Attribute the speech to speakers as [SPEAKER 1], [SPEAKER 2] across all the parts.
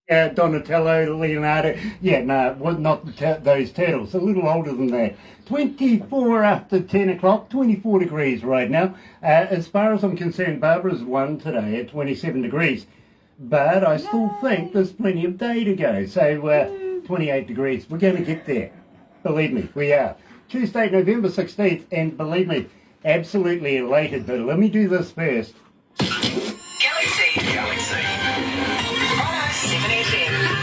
[SPEAKER 1] Donatello, Leonardo. Yeah, no, well, not those turtles. A little older than that. 24 after 10 o'clock, 24 degrees right now. As far as I'm concerned, Barbara's won today at 27 degrees. But I still think there's plenty of day to go. So 28 degrees. We're going to get there. Believe me, we are. Tuesday, November 16th. And believe me, absolutely elated. But let me do this first.
[SPEAKER 2] Galaxy 107fm.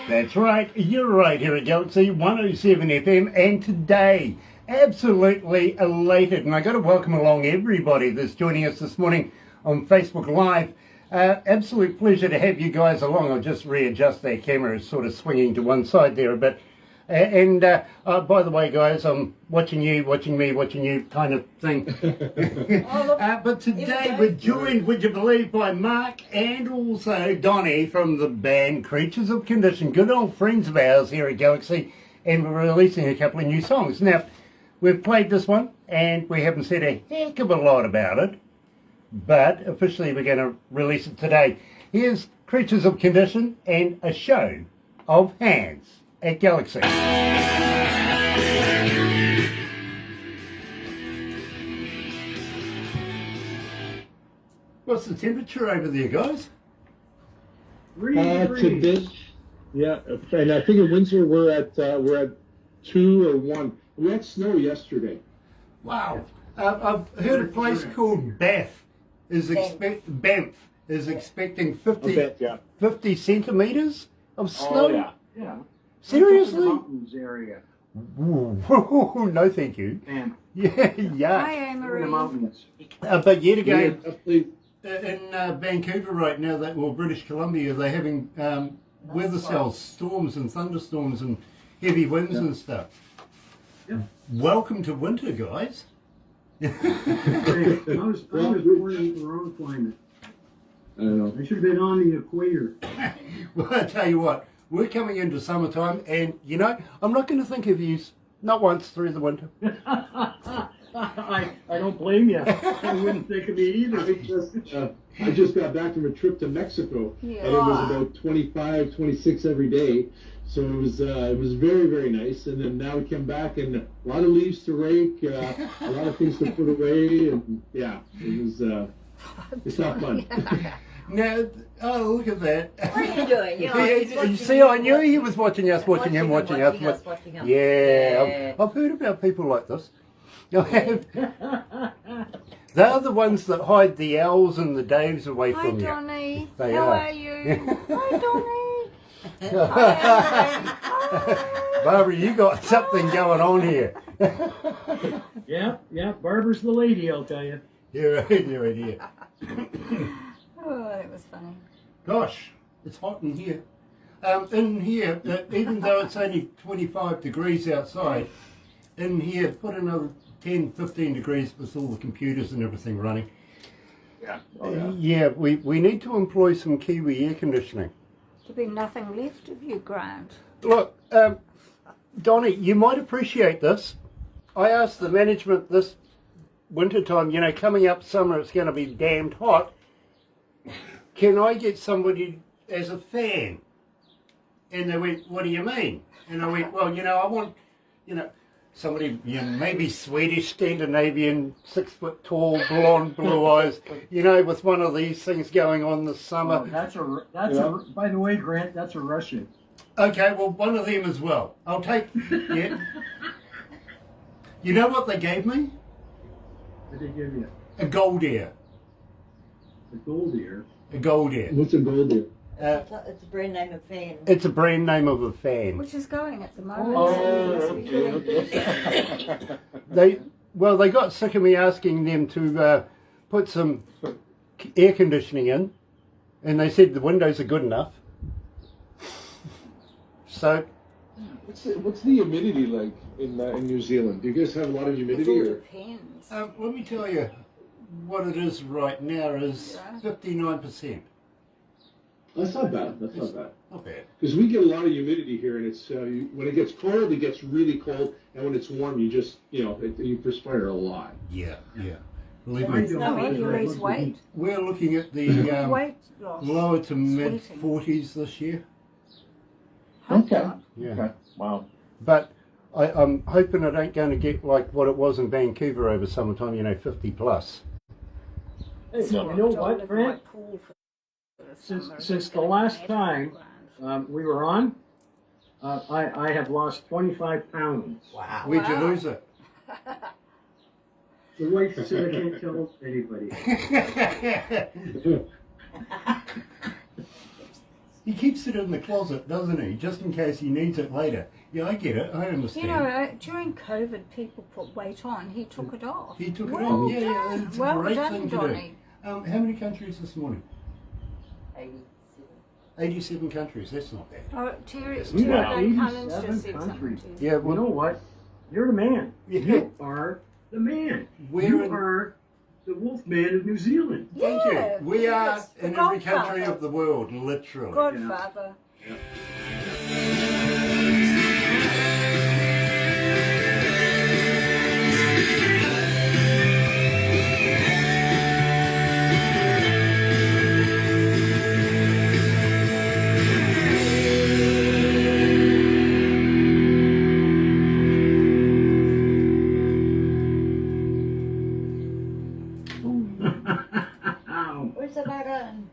[SPEAKER 1] That's right, you're right here at Galaxy 107 FM, and today, absolutely elated, and I got to welcome along everybody that's joining us this morning on Facebook Live. Absolute pleasure to have you guys along. I'll just readjust that camera, it's sort of swinging to one side there a bit. And by the way, guys, I'm watching you, watching me, watching you kind of thing. But today we're joined, would you believe, by Mark and also Donnie from the band Creatures of Condition, good old friends of ours here at Galaxy, and we're releasing a couple of new songs. Now, we've played this one, and we haven't said a heck of a lot about it, but officially we're going to release it today. Here's Creatures of Condition and a show of hands at Galaxy. What's the temperature over there, guys?
[SPEAKER 3] Today, yeah, and I think in Windsor we're at 2 or 1. We had snow yesterday.
[SPEAKER 1] Wow. I've heard a place called Banff is expecting 50 centimetres of snow.
[SPEAKER 3] Oh, yeah.
[SPEAKER 4] Yeah.
[SPEAKER 1] Seriously?
[SPEAKER 4] Mountains area.
[SPEAKER 1] Ooh, no, thank you.
[SPEAKER 4] And
[SPEAKER 1] Yeah.
[SPEAKER 5] Hi,
[SPEAKER 4] in the
[SPEAKER 5] Anne-Marie.
[SPEAKER 4] mountains.
[SPEAKER 1] But yet again,
[SPEAKER 3] Yeah,
[SPEAKER 1] in Vancouver right now, British Columbia, they're having weather cells, storms and thunderstorms and heavy winds and stuff.
[SPEAKER 4] Yeah.
[SPEAKER 1] Welcome to winter, guys.
[SPEAKER 4] I was born in the wrong climate.
[SPEAKER 3] I don't know.
[SPEAKER 4] I should have been on the equator.
[SPEAKER 1] Well, I tell you what, we're coming into summertime, and you know, I'm not going to think of you not once through the winter.
[SPEAKER 4] I don't blame you. I wouldn't think of me either.
[SPEAKER 3] I just got back from a trip to Mexico,
[SPEAKER 5] Yeah.
[SPEAKER 3] and it was about 25, 26 every day. So it was very, very nice. And then now we come back, and a lot of leaves to rake, a lot of things to put away, and yeah, it was. It's not fun.
[SPEAKER 1] Now, oh, look at that.
[SPEAKER 5] What are you doing?
[SPEAKER 1] You see, I knew he was watching us, watching us.
[SPEAKER 5] Watching us.
[SPEAKER 1] Yeah, I've heard about people like this. I have. They're the ones that hide the owls and the Daves away
[SPEAKER 5] Hi,
[SPEAKER 1] from you.
[SPEAKER 5] Donnie.
[SPEAKER 1] They
[SPEAKER 5] How
[SPEAKER 1] are.
[SPEAKER 5] are you? Hi, Donnie.
[SPEAKER 1] Barbara, you got something going on here.
[SPEAKER 4] Yeah, Barbara's the lady, I'll tell you.
[SPEAKER 1] You're right here.
[SPEAKER 5] Oh, that was funny.
[SPEAKER 1] Gosh, it's hot in here. In here, even though it's only 25 degrees outside, in here, put another 10, 15 degrees with all the computers and everything running.
[SPEAKER 3] Yeah.
[SPEAKER 1] Yeah, we need to employ some Kiwi air conditioning.
[SPEAKER 5] There'll be nothing left of you, Grant.
[SPEAKER 1] Look, Donnie, you might appreciate this. I asked the management this wintertime, you know, coming up summer, it's going to be damned hot. Can I get somebody as a fan? And they went, what do you mean? And I went, well, you know, I want, you know, somebody, you know, maybe Swedish, Scandinavian, 6 foot tall, blonde, blue eyes, you know, with one of these things going on this summer.
[SPEAKER 4] Oh, that's a. By the way, Grant, that's a Russian.
[SPEAKER 1] Okay, well, one of them as well. I'll take, yeah. You know what they gave me?
[SPEAKER 4] What did they give you?
[SPEAKER 1] A gold ear.
[SPEAKER 4] A gold ear.
[SPEAKER 1] A gold ear.
[SPEAKER 3] What's a gold ear?
[SPEAKER 6] It's a brand name of fan.
[SPEAKER 1] It's a brand name of a fan.
[SPEAKER 5] Which is going at the moment.
[SPEAKER 3] Okay.
[SPEAKER 1] They got sick of me asking them to put some air conditioning in, and they said the windows are good enough. So,
[SPEAKER 3] What's the humidity like in New Zealand? Do you guys have a lot of humidity? Or?
[SPEAKER 5] Depends.
[SPEAKER 1] let me tell you what it is right now is 59%.
[SPEAKER 3] That's not bad. That's not bad.
[SPEAKER 1] Not bad.
[SPEAKER 3] Because we get a lot of humidity here, and it's when it gets cold, it gets really cold, and when it's warm, you just you perspire a lot.
[SPEAKER 1] Yeah. Believe
[SPEAKER 4] Why
[SPEAKER 1] me,
[SPEAKER 4] don't
[SPEAKER 5] No,
[SPEAKER 4] we
[SPEAKER 5] you
[SPEAKER 4] like
[SPEAKER 5] lose
[SPEAKER 4] to
[SPEAKER 5] weight.
[SPEAKER 4] eat?
[SPEAKER 1] we're looking at the
[SPEAKER 5] Weight loss.
[SPEAKER 1] lower to mid
[SPEAKER 5] Sweating.
[SPEAKER 1] 40s this year.
[SPEAKER 5] Hope
[SPEAKER 2] Okay.
[SPEAKER 5] not.
[SPEAKER 1] Yeah.
[SPEAKER 2] Okay. Wow.
[SPEAKER 1] But I'm hoping it ain't going to get like what it was in Vancouver over summertime, 50 plus.
[SPEAKER 4] Hey, you
[SPEAKER 5] So
[SPEAKER 4] know
[SPEAKER 5] I'll
[SPEAKER 4] what,
[SPEAKER 5] live in
[SPEAKER 4] Fran?
[SPEAKER 5] my pool for the summer.
[SPEAKER 4] Since the last time we were on, I have lost 25 pounds.
[SPEAKER 1] Wow. Where'd you
[SPEAKER 5] Wow.
[SPEAKER 1] lose it?
[SPEAKER 4] The wife said I can't tell anybody.
[SPEAKER 1] He keeps it in the closet, doesn't he? Just in case he needs it later. Yeah, I get it. I understand.
[SPEAKER 5] You know, during COVID, people put weight on. He took it off.
[SPEAKER 1] He took it
[SPEAKER 5] Well
[SPEAKER 1] off. Yeah,
[SPEAKER 5] done.
[SPEAKER 1] it's a
[SPEAKER 5] Well
[SPEAKER 1] great
[SPEAKER 5] done,
[SPEAKER 1] thing to
[SPEAKER 5] Johnny.
[SPEAKER 1] do. How many countries this morning? 87 countries. That's not bad.
[SPEAKER 5] Oh, Terry,
[SPEAKER 1] Yes,
[SPEAKER 4] We
[SPEAKER 5] Terry
[SPEAKER 4] got
[SPEAKER 5] Van Cunning's
[SPEAKER 4] 87
[SPEAKER 5] just said something
[SPEAKER 4] countries.
[SPEAKER 5] to you.
[SPEAKER 1] Yeah,
[SPEAKER 4] You know what? You're the man.
[SPEAKER 1] Yeah.
[SPEAKER 4] You are the man.
[SPEAKER 1] We're
[SPEAKER 4] You
[SPEAKER 1] in-
[SPEAKER 4] are the Wolfman of New Zealand.
[SPEAKER 1] Thank
[SPEAKER 5] Yeah,
[SPEAKER 1] you. We are
[SPEAKER 5] yes,
[SPEAKER 1] in
[SPEAKER 5] the
[SPEAKER 1] every country
[SPEAKER 5] Godfather.
[SPEAKER 1] of the world, literally.
[SPEAKER 5] Godfather.
[SPEAKER 6] Where's the button?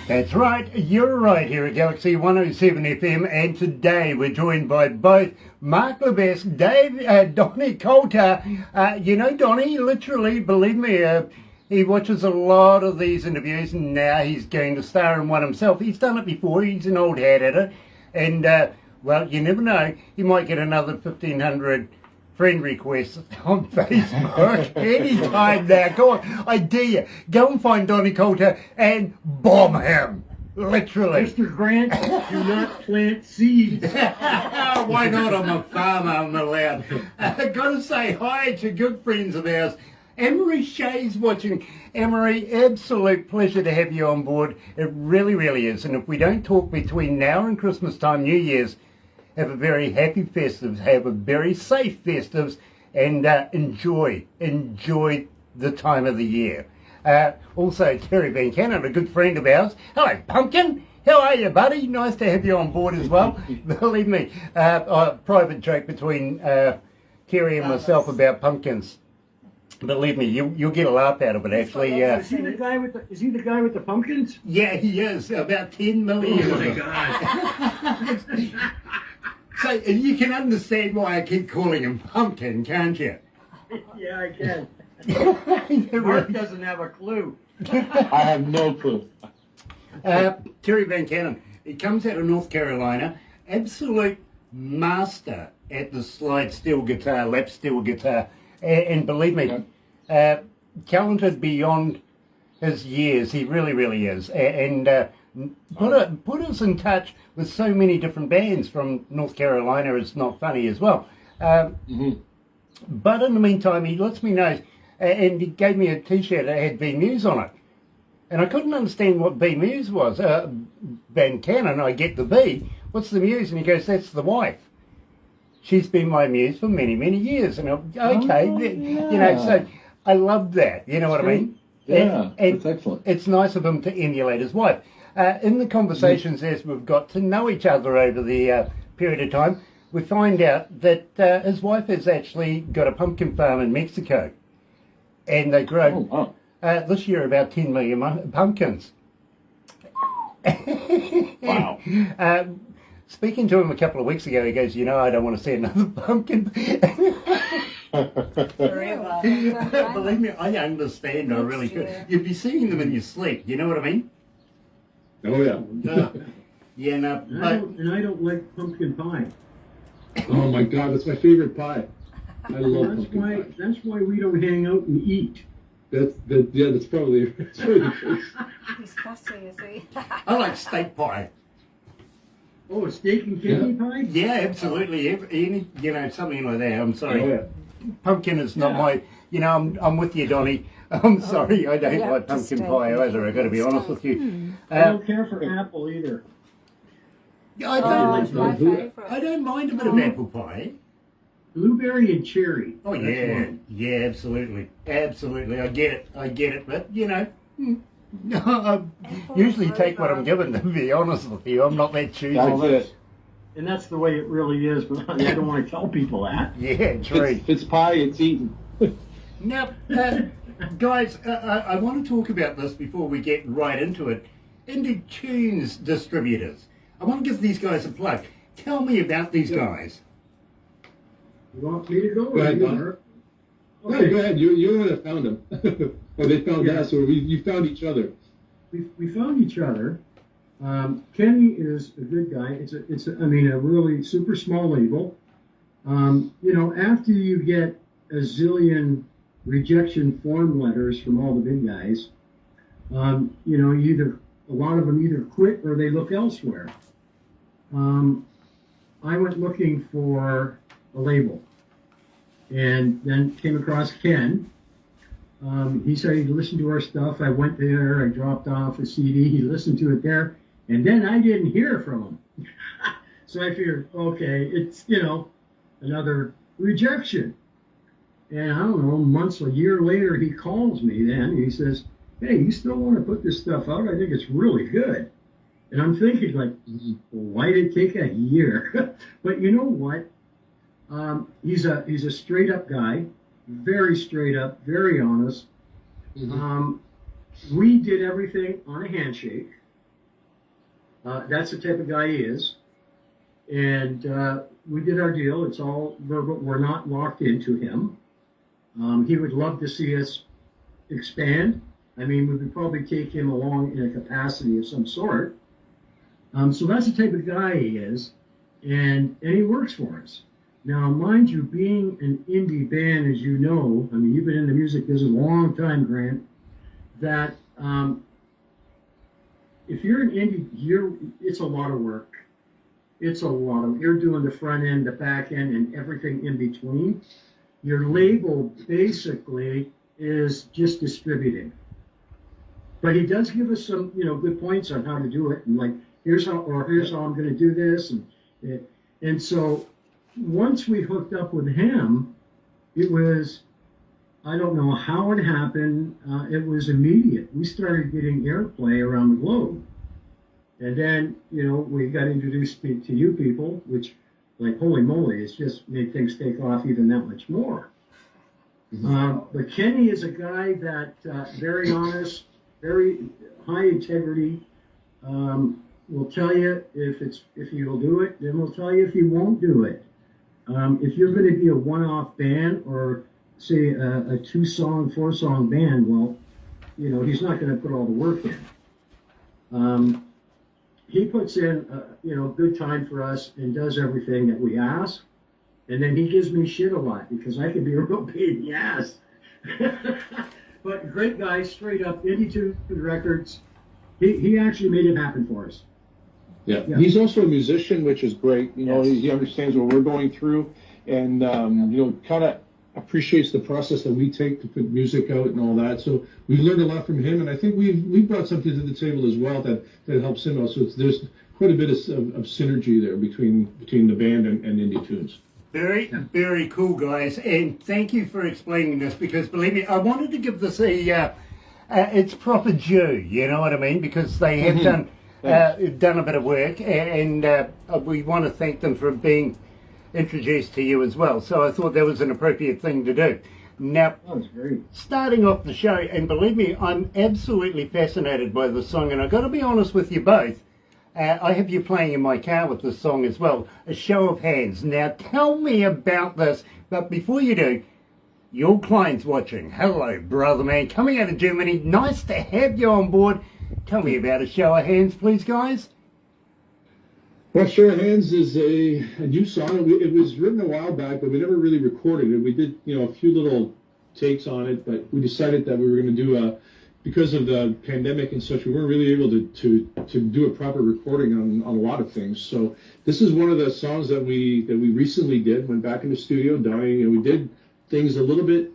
[SPEAKER 1] That's right, you're right here at Galaxy 107 FM, and today we're joined by both Mark Levesque, Donnie Coulter. Donnie, literally, believe me, he watches a lot of these interviews, and now he's going to star in one himself. He's done it before, he's an old hat at it, and, you never know, he might get another 1,500 friend requests on Facebook anytime now. Go on, I dare you. Go and find Donnie Coulter and bomb him. Literally.
[SPEAKER 4] Mr. Grant, do not plant seeds.
[SPEAKER 1] Why not? I'm a farmer, I'm allowed. Gotta say hi to good friends of ours. Emery Shea's watching. Emery, absolute pleasure to have you on board. It really, really is. And if we don't talk between now and Christmas time, New Year's, have a very happy Festives, have a very safe Festives, and enjoy the time of the year. Also, Terry Van Cannon, a good friend of ours. Hello, Pumpkin. How are you, buddy? Nice to have you on board as well. Believe me, a private joke between Terry and myself about pumpkins. Believe me, you'll get a laugh out of it, actually.
[SPEAKER 4] Is he the guy with the pumpkins?
[SPEAKER 1] Yeah, he is. About 10 million.
[SPEAKER 4] Oh my God.
[SPEAKER 1] So you can understand why I keep calling him Pumpkin, can't you?
[SPEAKER 4] Yeah, I can.
[SPEAKER 1] You're
[SPEAKER 4] Mark
[SPEAKER 1] right.
[SPEAKER 4] doesn't have a clue.
[SPEAKER 2] I have no clue.
[SPEAKER 1] Terry Van Cannon, he comes out of North Carolina, absolute master at the slide steel guitar, lap steel guitar, and believe me, talented beyond his years. He really, really is, and put us in touch with so many different bands from North Carolina. It's not funny as well. But in the meantime, he lets me know, and he gave me a T-shirt that had B Muse on it. And I couldn't understand what B Muse was. Van Cannon, I get the B. What's the Muse? And he goes, that's the wife. She's been my muse for many, many years. And I'm, okay, so I love that. You know what I mean?
[SPEAKER 2] Yeah,
[SPEAKER 1] and
[SPEAKER 2] that's excellent.
[SPEAKER 1] It's nice of him to emulate his wife. In the conversations as we've got to know each other over the period of time, we find out that his wife has actually got a pumpkin farm in Mexico. And they grow, this year, about 10 million pumpkins.
[SPEAKER 2] Wow.
[SPEAKER 1] Speaking to him a couple of weeks ago, he goes, I don't want to see another pumpkin.
[SPEAKER 6] Forever.
[SPEAKER 1] Believe me, I understand. I really could.
[SPEAKER 5] year.
[SPEAKER 1] You'd be seeing them in your sleep. You know what I mean?
[SPEAKER 3] Oh yeah.
[SPEAKER 1] Yeah, no.
[SPEAKER 4] And I don't like pumpkin pie.
[SPEAKER 3] Oh my God, that's my favorite pie. I love pumpkin pie.
[SPEAKER 4] That's why we don't hang out and eat.
[SPEAKER 3] That's probably the case.
[SPEAKER 5] He's fussy, is he?
[SPEAKER 1] I like steak pie.
[SPEAKER 4] Oh, a steak and kidney pie?
[SPEAKER 1] Yeah, absolutely. Any, something like that. I'm sorry.
[SPEAKER 2] Oh, yeah.
[SPEAKER 1] Pumpkin is not
[SPEAKER 2] Yeah.
[SPEAKER 1] my. I'm with you, Donnie. I'm sorry. I don't
[SPEAKER 5] yeah,
[SPEAKER 1] like
[SPEAKER 5] just
[SPEAKER 1] pumpkin
[SPEAKER 5] steak
[SPEAKER 1] pie
[SPEAKER 5] and
[SPEAKER 1] either. I got to be honest with you.
[SPEAKER 4] I don't care for apple either.
[SPEAKER 1] I
[SPEAKER 5] Oh,
[SPEAKER 1] don't.
[SPEAKER 5] it's my favourite.
[SPEAKER 1] I don't mind a bit of apple pie.
[SPEAKER 4] Blueberry and cherry.
[SPEAKER 1] Oh
[SPEAKER 4] That's
[SPEAKER 1] yeah,
[SPEAKER 4] one.
[SPEAKER 1] yeah, absolutely, absolutely. I get it. But I usually take what I'm given. To be honest with you, I'm not that choosy.
[SPEAKER 2] That's it.
[SPEAKER 4] And that's the way it really is, but I don't want to tell people that.
[SPEAKER 1] Yeah, true.
[SPEAKER 2] If it's pie, it's eaten.
[SPEAKER 1] Now, guys, I want to talk about this before we get right into it. Indie Tunes distributors. I want to give these guys a plug. Tell me about these guys.
[SPEAKER 4] You want me to go?
[SPEAKER 3] Go ahead,
[SPEAKER 4] or
[SPEAKER 3] Don.
[SPEAKER 4] you?
[SPEAKER 3] No,
[SPEAKER 4] Okay.
[SPEAKER 3] go ahead. You're the one that found them. Or they found
[SPEAKER 4] Yeah.
[SPEAKER 3] us, or you found each other.
[SPEAKER 4] We found each other. Kenny is a good guy. It's a really super small label. After you get a zillion rejection form letters from all the big guys, a lot of them either quit or they look elsewhere. I went looking for a label, and then came across Ken. He said he'd listened to our stuff. I went there, I dropped off a CD, he listened to it there, and then I didn't hear from him. So I figured, okay, it's, another rejection. And I don't know, a year later, he calls me then, and he says, hey, you still want to put this stuff out? I think it's really good. And I'm thinking, like, why did it take a year? But you know what? He's a straight up guy, very straight up, very honest. We did everything on a handshake. That's the type of guy he is. And we did our deal. It's all verbal. We're not locked into him. He would love to see us expand. I mean, we would probably take him along in a capacity of some sort. So that's the type of guy he is. And he works for us. Now, mind you, being an indie band, as you know, I mean, you've been in the music business a long time, Grant, that if you're an indie, it's a lot of work. You're doing the front end, the back end, and everything in between. Your label basically is just distributing. But he does give us some, good points on how to do it, and like, here's how I'm going to do this, and so once we hooked up with him, it was, I don't know how it happened. It was immediate. We started getting airplay around the globe. And then, we got introduced to you people, which, like, holy moly, it's just made things take off even that much more. But Kenny is a guy that, very honest, very high integrity, will tell you if you'll do it, then we'll tell you if you won't do it. If you're going to be a one-off band or, say, a 2-song, 4-song band, well, he's not going to put all the work in. He puts in, good time for us and does everything that we ask. And then he gives me shit a lot because I can be a real pain in the ass. But great guy, straight up, Indie Tune Records. He actually made it happen for us.
[SPEAKER 3] Yeah. He's also a musician, which is great.
[SPEAKER 4] Yes.
[SPEAKER 3] He understands what we're going through, and kind of appreciates the process that we take to put music out and all that. So we learned a lot from him, and I think we brought something to the table as well that helps him out. So there's quite a bit of synergy there between the band and Indie Tunes.
[SPEAKER 1] Very, very cool, guys, and thank you for explaining this, because believe me, I wanted to give this its proper due, you know what I mean, because they have done a bit of work, and we want to thank them for being introduced to you as well, so I thought that was an appropriate thing to do. Now,
[SPEAKER 4] That was great.
[SPEAKER 1] starting off the show, and believe me, I'm absolutely fascinated by the song, and I've got to be honest with you both, I have you playing in my car with this song as well, A Show of Hands. Now, tell me about this, but before you do, your client's watching. Hello, brother man, coming out of Germany. Nice to have you on board. Tell me about A Show of Hands, please, guys.
[SPEAKER 3] Well, Show of Hands is a new song. It was written a while back, but we never really recorded it. We did, a few little takes on it, but we decided that we were going to do because of the pandemic and such, we weren't really able to do a proper recording on a lot of things. So this is one of the songs that we recently did. Went back in the studio, Donnie, and we did things a little bit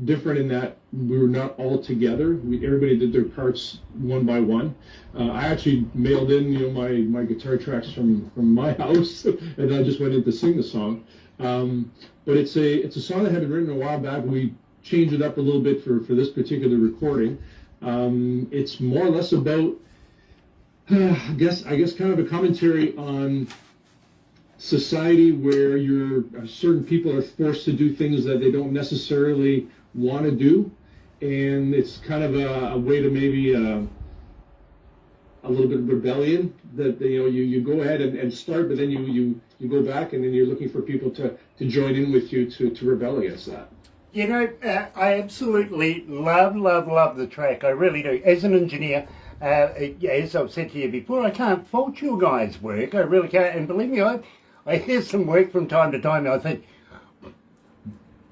[SPEAKER 3] different in that we were not all together. Everybody did their parts one by one. I actually mailed in, my guitar tracks from my house, and I just went in to sing the song. But it's a song that had been written a while back. We changed it up a little bit for this particular recording. It's more or less about, I guess, kind of a commentary on society where certain people are forced to do things that they don't necessarily want to do, and it's kind of a way to maybe a little bit of rebellion that you go ahead and start, but then you go back and then you're looking for people to join in with you to rebel against that.
[SPEAKER 1] I absolutely love the track. I really do. As an engineer, as I've said to you before, I can't fault your guys' work. I really can't. And believe me, I hear some work from time to time and I think,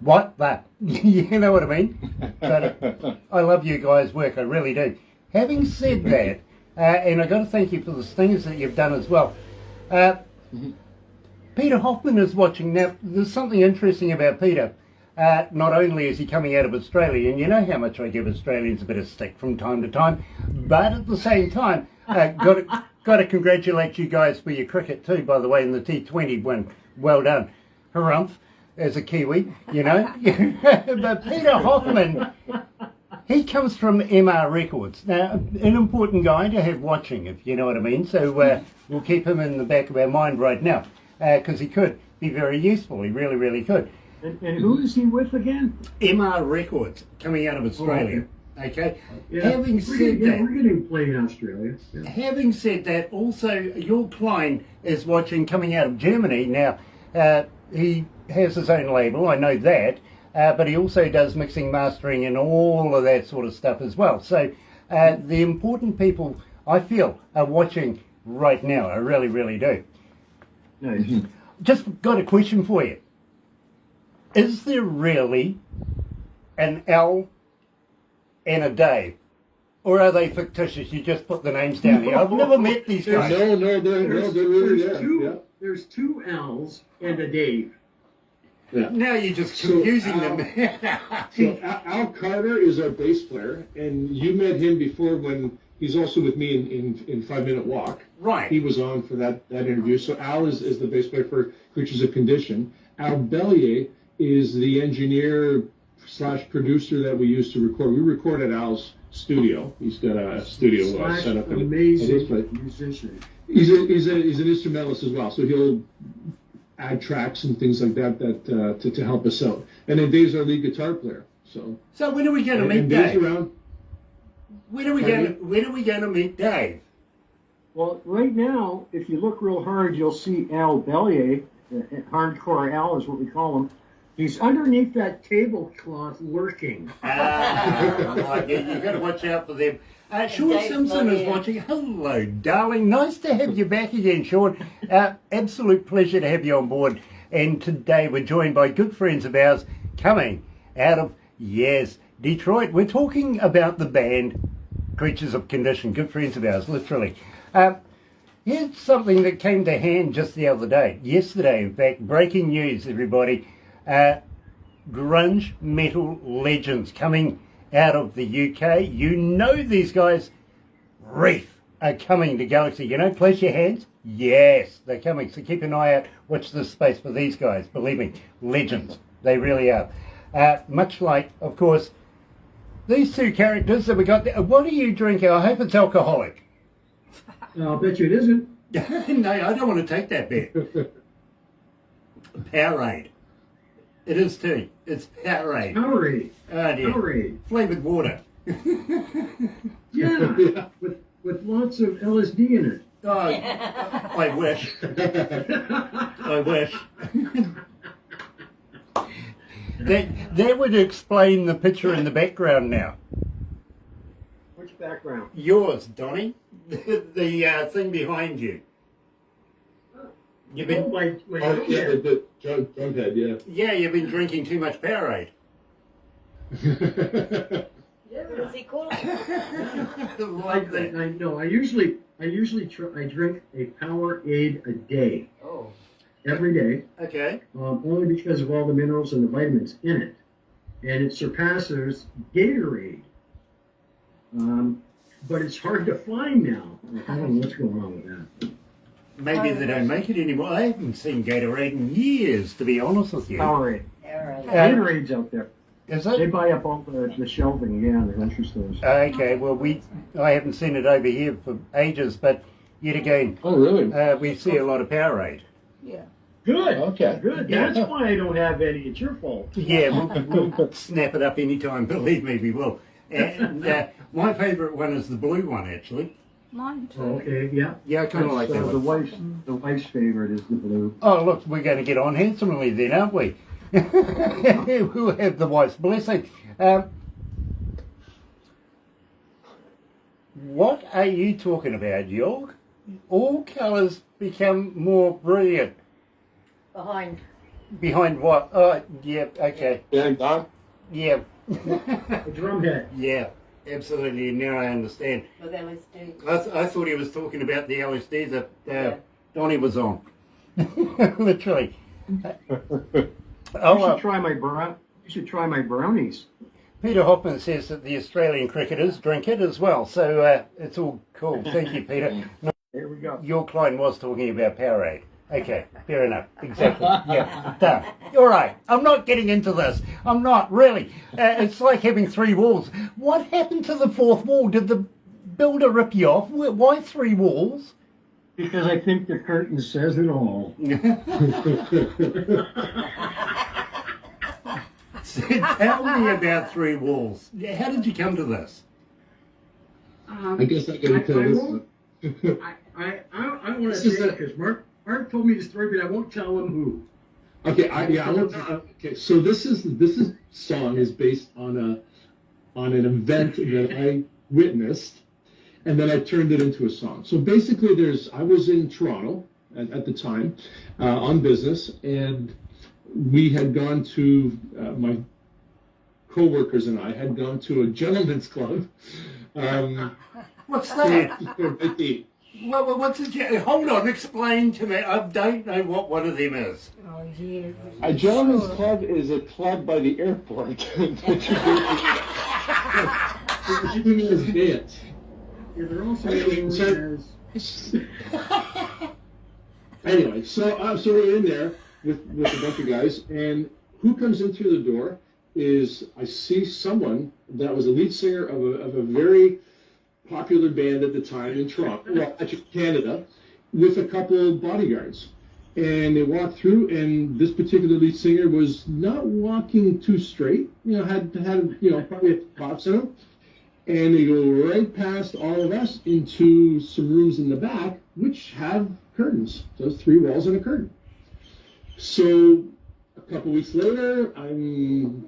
[SPEAKER 1] what the? You know what I mean? But I love you guys' work. I really do. Having said that, and I've got to thank you for the things that you've done as well. Peter Hoffman is watching. Now, there's something interesting about Peter. Not only is he coming out of Australia, and you know how much I give Australians a bit of stick from time to time, but at the same time, got to congratulate you guys for your cricket too, by the way, in the T20 win. Well done. Harumph, as a Kiwi, you know. But Peter Hoffman, he comes from MR Records. Now, an important guy to have watching, if you know what I mean. So we'll keep him in the back of our mind right now, because he could be very useful. He really, really could.
[SPEAKER 4] And who is he with again?
[SPEAKER 1] MR Records, coming out of Australia. Okay.
[SPEAKER 4] Yeah,
[SPEAKER 1] Having said that,
[SPEAKER 4] we're getting played in Australia. Yeah.
[SPEAKER 1] having said that, also your client is watching, coming out of Germany. Now, he has his own label, I know that, but he also does mixing, mastering, and all of that sort of stuff as well. So the important people, I feel, are watching right now. I really, really do.
[SPEAKER 4] Nice.
[SPEAKER 1] Just got a question for you. Is there really an L and a Dave? Or are they fictitious? You just put the names down here. I've never met these guys.
[SPEAKER 3] No, they're really there. Yeah.
[SPEAKER 4] There's two L's and a Dave.
[SPEAKER 3] Yeah.
[SPEAKER 1] Now you're just confusing them.
[SPEAKER 3] So Al Carter is our bass player, and you met him before when he's also with me in 5 Minute Walk.
[SPEAKER 1] Right.
[SPEAKER 3] He was on for that interview. So Al is the bass player for Creatures of Condition. Al Bellier is the engineer / producer that we use to record. We record at Al's studio. He's got a studio set up.
[SPEAKER 4] Amazing musician.
[SPEAKER 3] He's an instrumentalist as well, so he'll add tracks and things like that to help us out. And then Dave's our lead guitar player. So
[SPEAKER 1] when are we going to meet
[SPEAKER 3] Dave's
[SPEAKER 1] Dave?
[SPEAKER 3] around.
[SPEAKER 1] When are we going to meet Dave?
[SPEAKER 4] Well, right now, if you look real hard, you'll see Al Bellier. Hardcore Al is what we call him. He's underneath that tablecloth lurking.
[SPEAKER 1] Right, you've got to watch out for them. Sean
[SPEAKER 6] Dave's
[SPEAKER 1] Simpson
[SPEAKER 6] not
[SPEAKER 1] is
[SPEAKER 6] here.
[SPEAKER 1] watching. Hello, darling. Nice to have you back again, Sean. Absolute pleasure to have you on board. And today we're joined by good friends of ours coming out of, Detroit. We're talking about the band Creatures of Condition. Good friends of ours, literally. Here's something that came to hand just the other day. Yesterday, in fact, breaking news, everybody. Grunge metal legends coming out of the UK. You know these guys, Reef, are coming to Galaxy. You know, place your hands. Yes, they're coming. So keep an eye out. Watch this space for these guys. Believe me, legends. They really are. Much like, of course, these two characters that we got there. What are you drinking? I hope it's alcoholic.
[SPEAKER 4] I'll bet you it isn't.
[SPEAKER 1] No, I don't want to take that bet. Powerade. It is too. It's Powerade.
[SPEAKER 4] Powerade.
[SPEAKER 1] Oh dear.
[SPEAKER 4] Powerade.
[SPEAKER 1] Flavoured water.
[SPEAKER 4] Yeah, with lots of LSD in it.
[SPEAKER 1] Oh, I wish. I wish. That would explain the picture in the background now.
[SPEAKER 4] Which background?
[SPEAKER 1] Yours, Donnie. The thing behind you. You've been,
[SPEAKER 3] The drunk head, yeah.
[SPEAKER 1] yeah, you've been drinking too much Powerade.
[SPEAKER 6] What does he call it?
[SPEAKER 1] Like that.
[SPEAKER 4] No, I usually I drink a Powerade a day,
[SPEAKER 6] Oh.
[SPEAKER 4] every day,
[SPEAKER 1] Okay.
[SPEAKER 4] only because of all the minerals and the vitamins in it, and it surpasses Gatorade. But it's hard to find now. I don't know what's going on with that.
[SPEAKER 1] Maybe they don't make it anymore. I haven't seen Gatorade in years, to be honest with you.
[SPEAKER 4] Powerade.
[SPEAKER 6] Alright.
[SPEAKER 4] Gatorade's out there.
[SPEAKER 1] Is
[SPEAKER 4] They
[SPEAKER 1] it?
[SPEAKER 4] buy up all the shelving, yeah, in the grocery stores.
[SPEAKER 1] Okay, well, I haven't seen it over here for ages, but yet again,
[SPEAKER 2] Oh, really?
[SPEAKER 1] we see a lot of Powerade.
[SPEAKER 5] Yeah.
[SPEAKER 4] Good.
[SPEAKER 2] Okay.
[SPEAKER 4] Good.
[SPEAKER 1] Yeah.
[SPEAKER 4] That's why I don't have any. It's your fault.
[SPEAKER 1] Yeah, we'll snap it up anytime, believe me, we will. And my favourite one is the blue one, actually.
[SPEAKER 5] Mine too.
[SPEAKER 4] Okay. Yeah.
[SPEAKER 1] Yeah, I kind of like that
[SPEAKER 4] the
[SPEAKER 1] one.
[SPEAKER 4] wife's favorite is the blue.
[SPEAKER 1] Oh, look, we're going to get on handsomely then, aren't we? We'll have the wife's blessing. What are you talking about, York? All colours become more brilliant.
[SPEAKER 6] Behind.
[SPEAKER 1] Behind what? Oh, yeah, okay.
[SPEAKER 2] Yeah, Don?
[SPEAKER 1] Yeah.
[SPEAKER 4] A drumhead.
[SPEAKER 1] Yeah, absolutely. Now I understand.
[SPEAKER 6] With LSD.
[SPEAKER 1] I thought he was talking about the LSD that
[SPEAKER 6] Yeah.
[SPEAKER 1] Donnie was on. Literally.
[SPEAKER 4] You
[SPEAKER 1] Oh,
[SPEAKER 4] should try my You should try my brownies.
[SPEAKER 1] Peter Hoffman says that the Australian cricketers drink it as well, so it's all cool. Thank you, Peter. No,
[SPEAKER 4] There we go.
[SPEAKER 1] your client was talking about Powerade. Okay, fair enough. Exactly. Yeah, done. All right. I'm not getting into this. I'm not, really. It's like having three walls. What happened to the fourth wall? Did the builder rip you off? Why three walls?
[SPEAKER 4] Because I think the curtain says it all.
[SPEAKER 1] Tell me about three walls. How did you come to this?
[SPEAKER 3] I guess I gotta tell this.
[SPEAKER 4] I want to
[SPEAKER 3] This
[SPEAKER 4] say
[SPEAKER 3] is
[SPEAKER 4] it because Mark told me the story, but I won't tell him who.
[SPEAKER 3] Okay, okay. So this song is based on an event that I witnessed, and then I turned it into a song. So basically, I was in Toronto at the time on business, and we had gone to my co-workers and I had gone to a gentleman's club.
[SPEAKER 1] What's that?
[SPEAKER 3] What's
[SPEAKER 1] Hold on, explain to me. I don't know what one of them is.
[SPEAKER 5] Oh, yeah.
[SPEAKER 2] A gentleman's club is a club by the airport. That you do.
[SPEAKER 3] What is dance?
[SPEAKER 4] Yeah, they're also
[SPEAKER 3] Anyway,
[SPEAKER 4] known
[SPEAKER 3] so- Anyway, so we're in there with a bunch of guys, and who comes in through the door is I see someone that was a lead singer of a very popular band at the time in Toronto, well, actually Canada, with a couple bodyguards. And they walked through, and this particular lead singer was not walking too straight, had probably a pops in him. And they go right past all of us into some rooms in the back, which have curtains. So it's three walls and a curtain. So a couple weeks later, I'm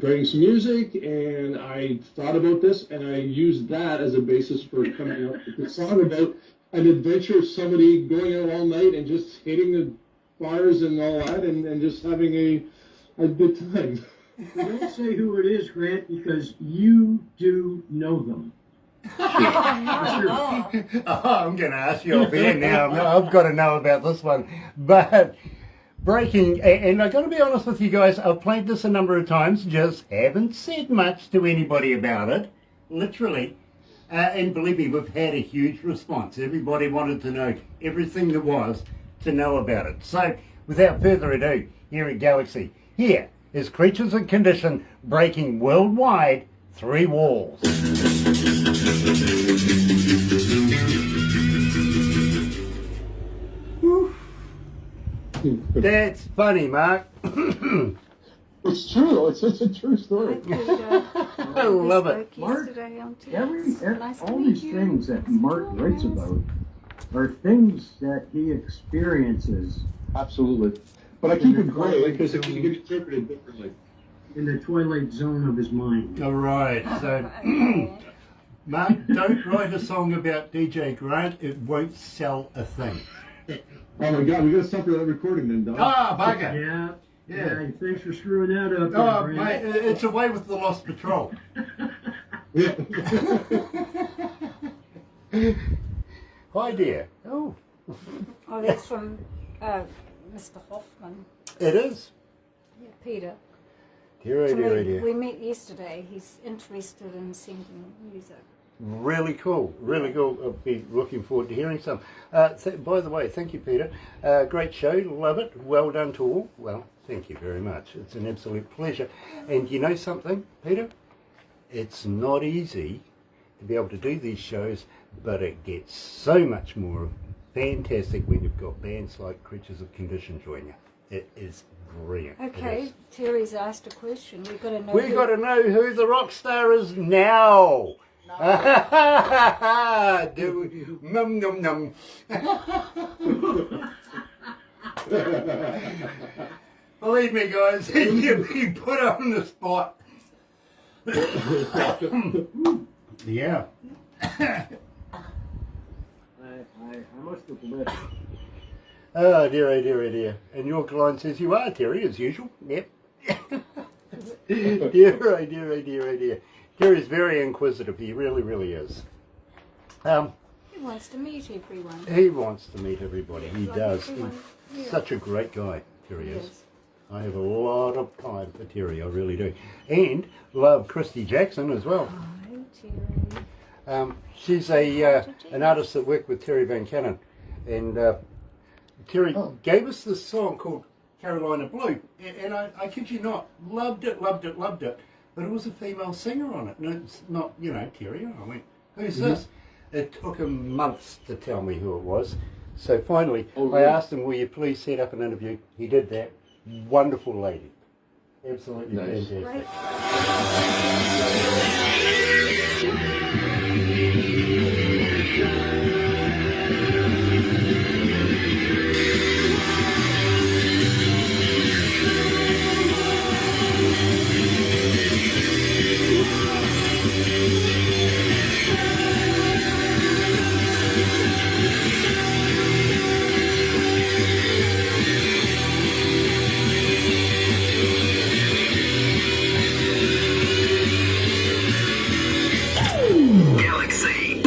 [SPEAKER 3] writing some music, and I thought about this, and I used that as a basis for coming up with the song about an adventure of somebody going out all night and just hitting the fires and all that, and just having a good time.
[SPEAKER 4] Don't say who it is, Grant, because you do know them.
[SPEAKER 1] Oh, I'm going to ask you off here now. I've got to know about this one. But breaking, and I've got to be honest with you guys, I've played this a number of times, just haven't said much to anybody about it, literally. And believe me, we've had a huge response. Everybody wanted to know everything there was to know about it. So, without further ado, here at Galaxy, here is Creatures and Condition breaking worldwide three walls. That's funny, Mark.
[SPEAKER 2] It's true. It's a true story.
[SPEAKER 1] I love it.
[SPEAKER 4] Mark,
[SPEAKER 5] Nice to
[SPEAKER 4] all
[SPEAKER 5] meet
[SPEAKER 4] these
[SPEAKER 5] you.
[SPEAKER 4] things that Mark writes about are things that he experiences
[SPEAKER 2] Absolutely. But I keep it gray
[SPEAKER 3] Because it can get interpreted differently.
[SPEAKER 4] in the twilight zone of his mind.
[SPEAKER 1] All right, so Mark, don't write a song about DJ Grant. It won't sell a thing.
[SPEAKER 3] Oh my God, we got to stop that recording then, Don.
[SPEAKER 1] Ah, bugger.
[SPEAKER 4] Yeah.
[SPEAKER 1] Yeah.
[SPEAKER 4] Thanks for screwing that up.
[SPEAKER 1] Oh,
[SPEAKER 4] Grant.
[SPEAKER 1] mate, it's away with the Lost Patrol. Hi, dear. Oh,
[SPEAKER 5] Oh, that's from Mr. Hoffman.
[SPEAKER 1] it is.
[SPEAKER 5] Yeah, Peter.
[SPEAKER 1] Dear,
[SPEAKER 5] So
[SPEAKER 1] dear, dear.
[SPEAKER 5] we met yesterday. He's interested in singing music.
[SPEAKER 1] Really cool, really cool. I'll be looking forward to hearing some. By the way, thank you, Peter. Great show, love it. Well done to all. Well, thank you very much. It's an absolute pleasure. And you know something, Peter? It's not easy to be able to do these shows, but it gets so much more fantastic when you've got bands like Creatures of Condition join you. It is brilliant. It
[SPEAKER 5] Okay,
[SPEAKER 1] is.
[SPEAKER 5] Terry's asked a question. We've got to know.
[SPEAKER 1] We got to know who the rock star is now. Do we? Num num num. Believe me, guys, you'd be put on the spot. Yeah.
[SPEAKER 4] I must have lived.
[SPEAKER 1] Oh dear, oh dear, oh dear. And your client says you are, Terry, as usual. Yep. Dear, oh dear, oh dear, oh dear. Terry's very inquisitive. He really, really is.
[SPEAKER 5] He wants to meet everyone.
[SPEAKER 1] He wants to meet everybody. He
[SPEAKER 5] Like
[SPEAKER 1] does.
[SPEAKER 5] everyone,
[SPEAKER 1] He's
[SPEAKER 5] yeah.
[SPEAKER 1] such a great guy, Terry is.
[SPEAKER 5] Yes.
[SPEAKER 1] I have a lot of time for Terry, I really do. And love Christy Jackson as well.
[SPEAKER 5] Hi, Terry.
[SPEAKER 1] She's an artist that worked with Terry Van Cannon. And Terry gave us this song called Carolina Blue. And I kid you not, loved it, loved it, loved it. But it was a female singer on it. And it's not, you know, Terry. I went, who's this? It took him months to tell me who it was. So finally, I asked him, will you please set up an interview? He did that. Wonderful lady. Absolutely fantastic.
[SPEAKER 5] Great.
[SPEAKER 7] Galaxy.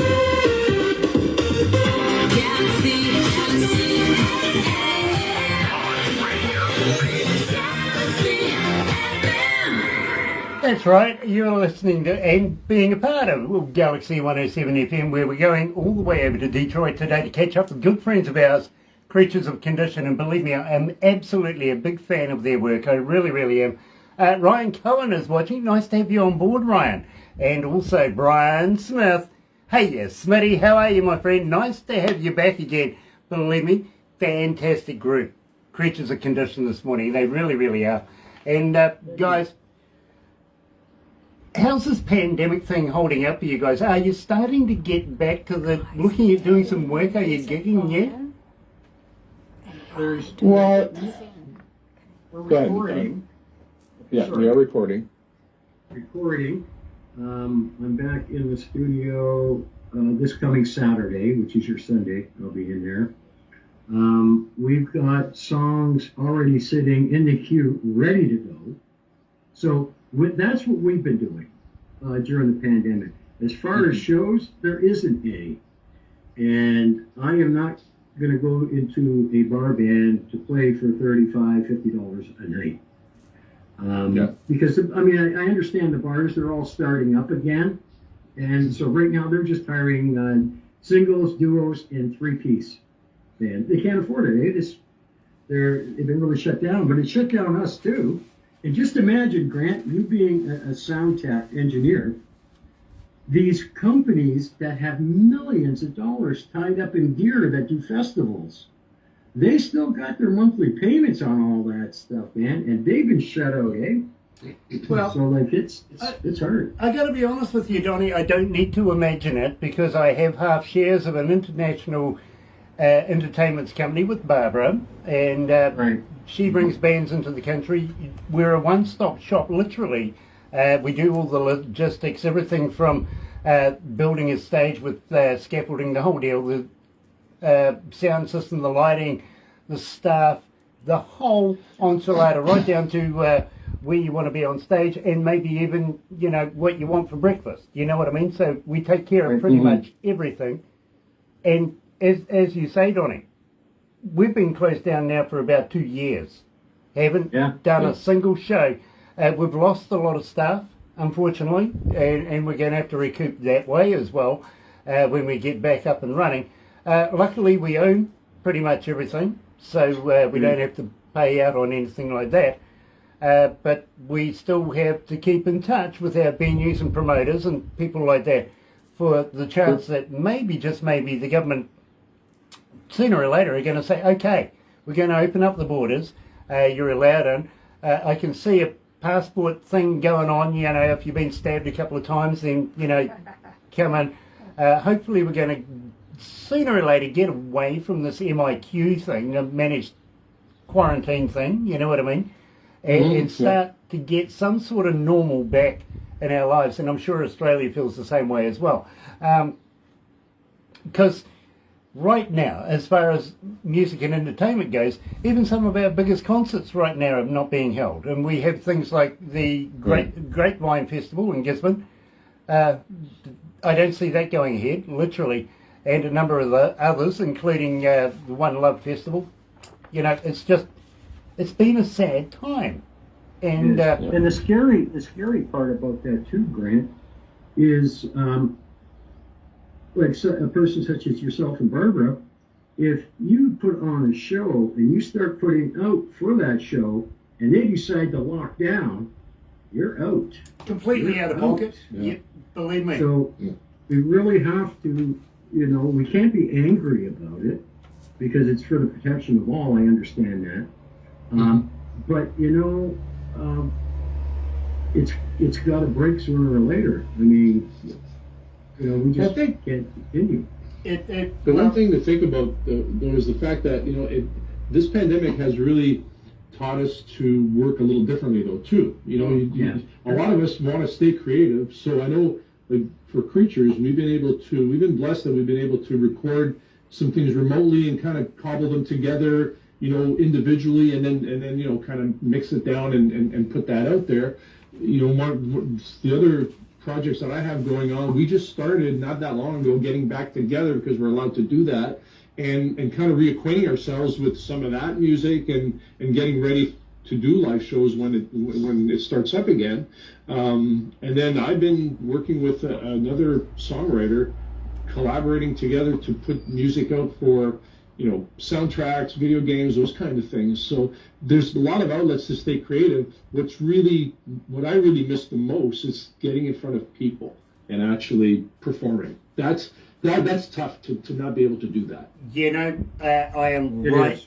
[SPEAKER 1] That's right, you're listening to and being a part of Galaxy 107 FM, where we're going all the way over to Detroit today to catch up with good friends of ours, Creatures of Condition, and believe me, I am absolutely a big fan of their work. I really, really am. Ryan Cohen is watching. Nice to have you on board, Ryan. And also Brian Smith. Hey, yes, Smitty, how are you, my friend? Nice to have you back again. Believe me, fantastic group, Creatures of Condition this morning. They really, really are. And guys, how's this pandemic thing holding up for you guys? Are you starting to get back to the looking at doing some work? Are you gigging yet?
[SPEAKER 2] Well,
[SPEAKER 4] We're
[SPEAKER 2] Go ahead,
[SPEAKER 4] recording.
[SPEAKER 2] yeah,
[SPEAKER 4] Sorry.
[SPEAKER 2] we are recording.
[SPEAKER 4] Recording. I'm back in the studio this coming Saturday, which is your Sunday. I'll be in there. We've got songs already sitting in the queue, ready to go. So that's what we've been doing during the pandemic. As far as shows, there isn't any. And I am not going to go into a bar band to play for $35, $50 a night. Because, I mean, I understand the bars, they're all starting up again. And so right now they're just hiring singles, duos, and three-piece band. They can't afford it. They've been really shut down, but it shut down us too. And just imagine, Grant, you being a sound tech engineer, these companies that have millions of dollars tied up in gear that do festivals, they still got their monthly payments on all that stuff, man, and they've been shut out, eh?
[SPEAKER 1] Well,
[SPEAKER 4] So, like, it's hard.
[SPEAKER 1] I got to be honest with you, Donnie. I don't need to imagine it because I have half shares of an international entertainment company with Barbara, and
[SPEAKER 4] Right.
[SPEAKER 1] she brings bands into the country. We're a one-stop shop, literally. We do all the logistics, everything from building a stage with scaffolding, the whole deal, the sound system, the lighting, the staff, the whole enchilada, right down to where you want to be on stage, and maybe even, you know, what you want for breakfast. You know what I mean? So we take care of pretty much everything. And as you say, Donnie, we've been closed down now for about 2 years. Haven't done a single show. We've lost a lot of staff, unfortunately, and we're going to have to recoup that way as well when we get back up and running. Luckily, we own pretty much everything, so we don't have to pay out on anything like that. But we still have to keep in touch with our venues and promoters and people like that for the chance that maybe, just maybe, the government sooner or later are going to say, okay, we're going to open up the borders, you're allowed in. I can see a passport thing going on, you know, if you've been stabbed a couple of times, then, you know, come in. Hopefully we're going to sooner or later get away from this MIQ thing, the managed quarantine thing, you know what I mean, and start to get some sort of normal back in our lives. And I'm sure Australia feels the same way as well. Because right now, as far as music and entertainment goes, even some of our biggest concerts right now are not being held. And we have things like the Grapevine Festival in Gisborne. I don't see that going ahead, literally, and a number of the others, including the One Love Festival. You know, it's been a sad time. And
[SPEAKER 4] and the scary part about that too, Grant, is like a person such as yourself and Barbara, if you put on a show and you start putting out for that show and they decide to lock down, you're out.
[SPEAKER 1] Completely out of pocket. Yeah, believe me.
[SPEAKER 4] So we really have to, you know, we can't be angry about it because it's for the protection of all. I understand that. But, you know, it's got to break sooner or later. I mean, you know, we just can't continue.
[SPEAKER 3] The one thing to think about, though, is the fact that, you know, this pandemic has really taught us to work a little differently, though, too. You know, a lot of us want to stay creative. So I know, like, for Creatures, we've been blessed that we've been able to record some things remotely and kind of cobble them together, you know, individually, and then you know, kind of mix it down and put that out there. You know, the other projects that I have going on, we just started not that long ago getting back together because we're allowed to do that, and kind of reacquainting ourselves with some of that music and getting ready to do live shows when it starts up again. And then I've been working with another songwriter, collaborating together to put music out for, you know, soundtracks, video games, those kind of things. So there's a lot of outlets to stay creative. What I really miss the most is getting in front of people and actually performing. That's tough to not be able to do that.
[SPEAKER 1] You know, I am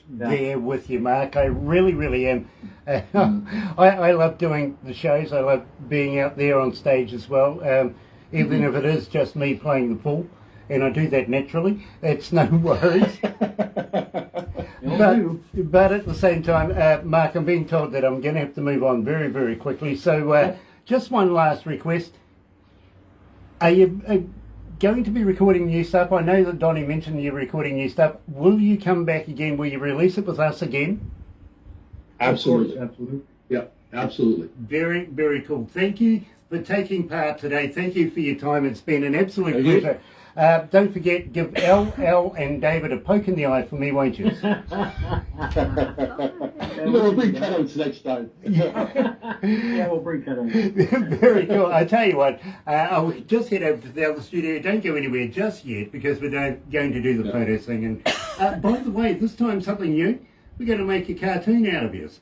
[SPEAKER 1] there with you, Mark. I really, really am. I love doing the shows. I love being out there on stage as well, even if it is just me playing the pool. And I do that naturally. It's no worries. But at the same time, Mark, I'm being told that I'm going to have to move on very, very quickly. So just one last request. Are you going to be recording new stuff? I know that Donnie mentioned you're recording new stuff. Will you come back again? Will you release it with us again?
[SPEAKER 3] Absolutely.
[SPEAKER 4] Absolutely.
[SPEAKER 3] Yeah, absolutely.
[SPEAKER 1] Very, very cool. Thank you for taking part today. Thank you for your time. It's been an absolute pleasure. Don't forget, give L, and David a poke in the eye for me, won't you?
[SPEAKER 2] We'll bring cutouts next time.
[SPEAKER 4] Yeah, we'll bring cutouts.
[SPEAKER 1] Very cool. I tell you what, I'll just head over to the other studio. Don't go anywhere just yet because we're going to do the photo thing. And by the way, this time something new. We're going to make a cartoon out of yours.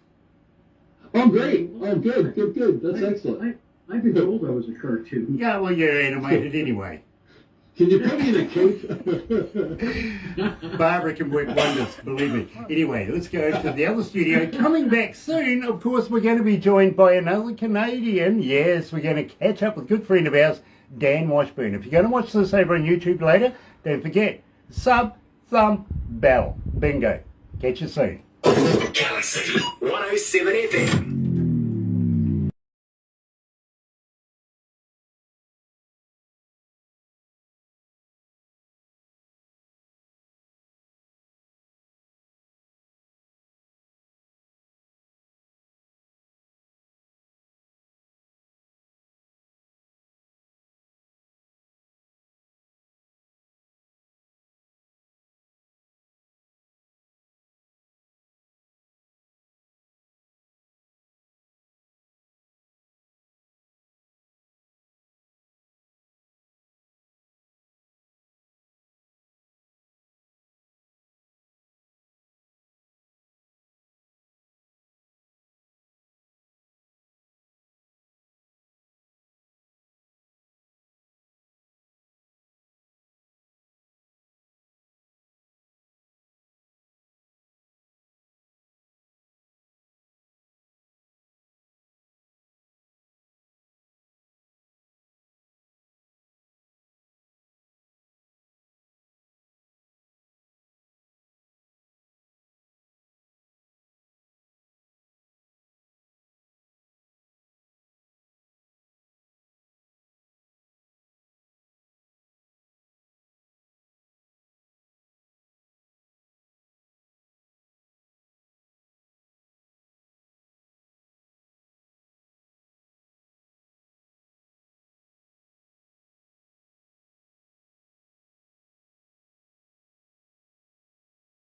[SPEAKER 3] Oh, great. Oh, good. That's excellent.
[SPEAKER 4] I've been told I was a cartoon.
[SPEAKER 1] Yeah, well, you're animated anyway.
[SPEAKER 3] Can you put me in a cake?
[SPEAKER 1] Barbara can work wonders, believe me. Anyway, let's go to the other studio. Coming back soon, of course, we're going to be joined by another Canadian. Yes, we're going to catch up with a good friend of ours, Dan Washburn. If you're going to watch this over on YouTube later, don't forget, sub, thumb, bell. Bingo. Catch you soon.
[SPEAKER 7] Galaxy 107 FM.